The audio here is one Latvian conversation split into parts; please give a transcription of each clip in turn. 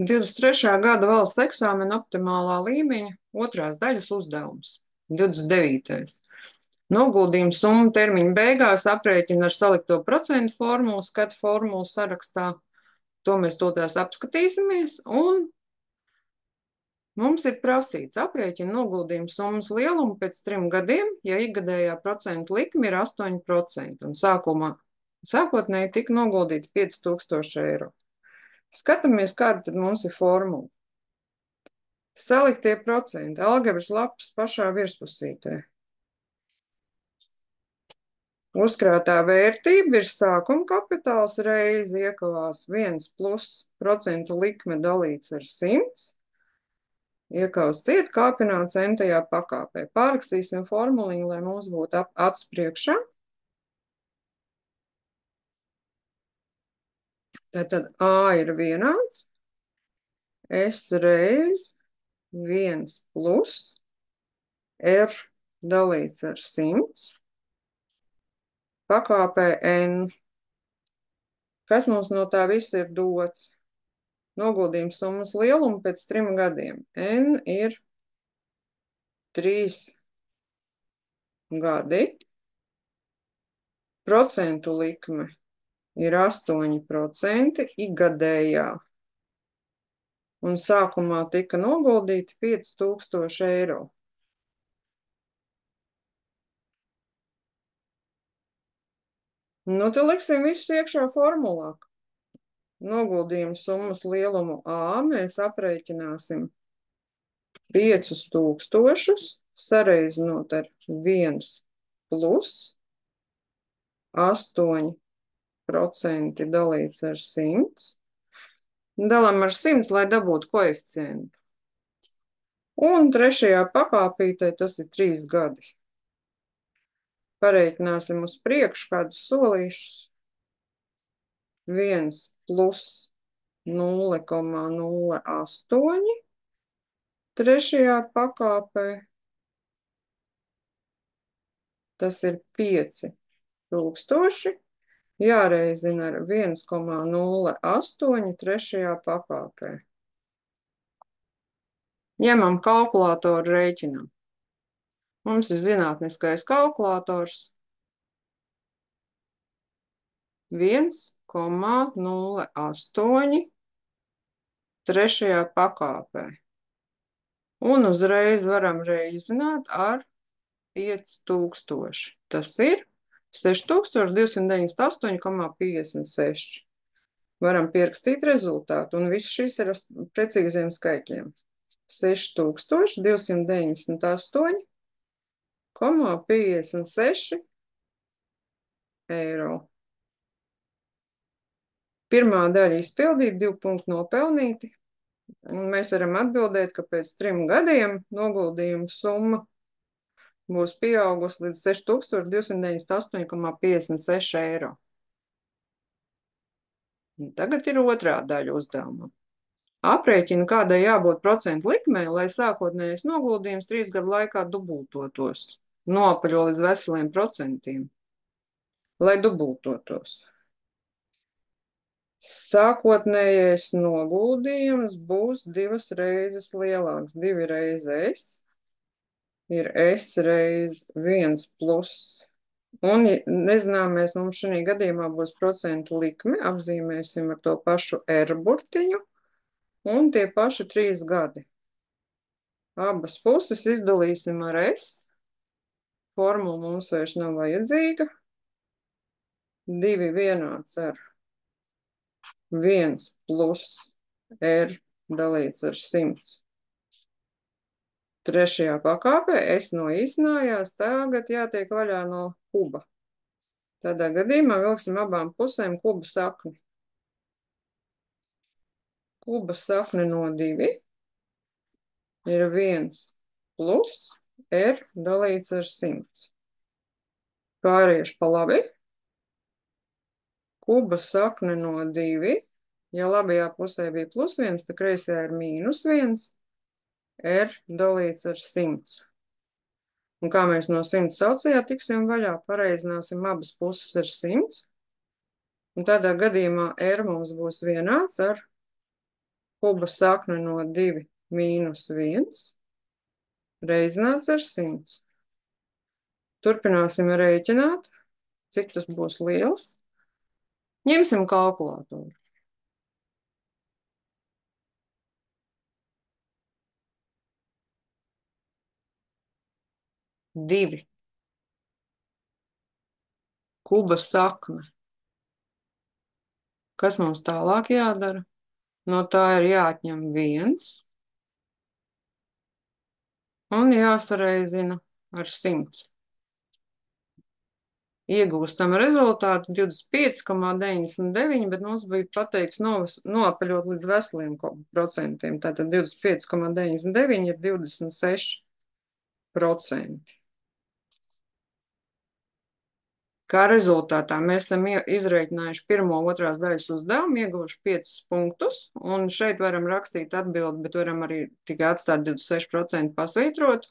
23. gada valsts eksāmena optimālā līmeņa otrās daļas uzdevums. 29. Noguldījuma summa termiņa beigās aprēķina ar salikto procentu formulu, skata formulu sarakstā. To mēs tūlīt apskatīsimies, un mums ir prasīts aprēķina noguldījuma summas lielumu pēc 3 gadiem, ja ikgadējā procentu likme ir 8%, un sākotnēji tika noguldīti 5000 eiro. Skatāmies, kāda tad mums ir formula. Saliktie procenti, algebras lapas pašā virspusītē. Uzkrātā vērtība ir sākuma kapitāls reizi iekavās 1 plus procentu likme dalīts ar 100. Iekavas ciet kāpināts n-tajā pakāpē. Pārrakstīsim formuliņu, lai mums būtu acs priekšā. Tātad A ir vienāds. S reiz 1 plus R dalīts ar 100. Pakāpē N. Kas mums no tā viss ir dots? Noguldījuma summas lielumu pēc 3 gadiem. N ir 3 gadi. Procentu likme ir 8% ikgadējā. Un sākumā tika noguldīti 5000 eiro. Nu, tad liksim visu iekšā formulā. Noguldījuma summas lielumu A mēs aprēķināsim 5000, sareizinot ar 1 plus 8% dalīts ar 100. Dalam ar 100, lai dabūtu koeficientu. Un trešajā pakāpītē tas ir 3 gadi. Pareiķināsim uz priekšu kādus solīšus. 1 plus 0,08. Trešajā pakāpē tas ir 5000. Jāreizina ar 1,08 trešajā pakāpē. Ņemam kalkulātoru rēķinam. Mums ir zinātniskais kalkulators 1,08 trešajā pakāpē. Un uzreiz varam reizināt ar 5000. Tas ir 6298,56. Varam pierakstīt rezultātu, un viss šis ir precīziem skaitļiem. 6298,56 eiro. Pirmā daļa izpildīta, 2 punkti nopelnīti. Un mēs varam atbildēt, ka pēc 3 gadiem noguldījuma summa būs pieaugusi līdz 6298,56 eiro. Un tagad ir otrā daļa uzdevuma. Aprēķina, kādai jābūt procentu likmei, lai sākotnējais noguldījums 3 gadu laikā dubultotos. Noapaļo līdz veseliem procentiem. Lai dubultotos. Sākotnējais noguldījums būs 2 reizes lielāks. 2 reizes S ir S reiz 1 plus. Un nezināmies, mums šajā gadījumā būs procentu likme. Apzīmēsim ar to pašu R burtiņu. Un tie paši 3 gadi. Abas puses izdalīsim ar S. Formula mums vairs nav vajadzīga. 2 vienāds ar 1 plus R dalīts ar 100. Trešajā pakāpē S noīsinājās, tagad jātiek vaļā no kuba. Tādā gadījumā vilksim abām pusēm kuba sakni. Kuba sakne no 2 ir 1 plus R dalīts ar 100. Pāriešu pa labi. Kuba sakne no 2, ja labajā pusē bija plus 1, tad kreisajā ir mīnus 1, R dalīts ar 100. Un kā mēs no 100 saucējā tiksim vaļā, pareizināsim abas puses ar 100. Un tādā gadījumā R mums būs vienāds ar kuba sakne no 2 mīnus 1 reizināts ar 100. Turpināsim rēķināt, cik tas būs liels. Ņemsim kalkulātoru. 2 kuba sakne. Kas mums tālāk jādara? No tā ir jāatņem 1 un jāsareizina ar 100. Iegūstam rezultātu 25,99, bet mums bija pateikts noapaļot līdz veseliem procentiem. Tātad 25,99 ir 26%. Kā rezultātā mēs esam izrēķinājuši pirmo otrās daļas uzdevumu, ieguvuši 5 punktus, un šeit varam rakstīt atbildi, bet varam arī tikai atstāt 26% pasvītrot.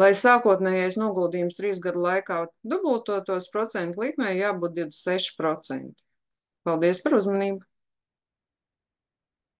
Lai sākotnējais noguldījums 3 gadu laikā dubultotos, procentu likmē jābūt 26%. Paldies par uzmanību!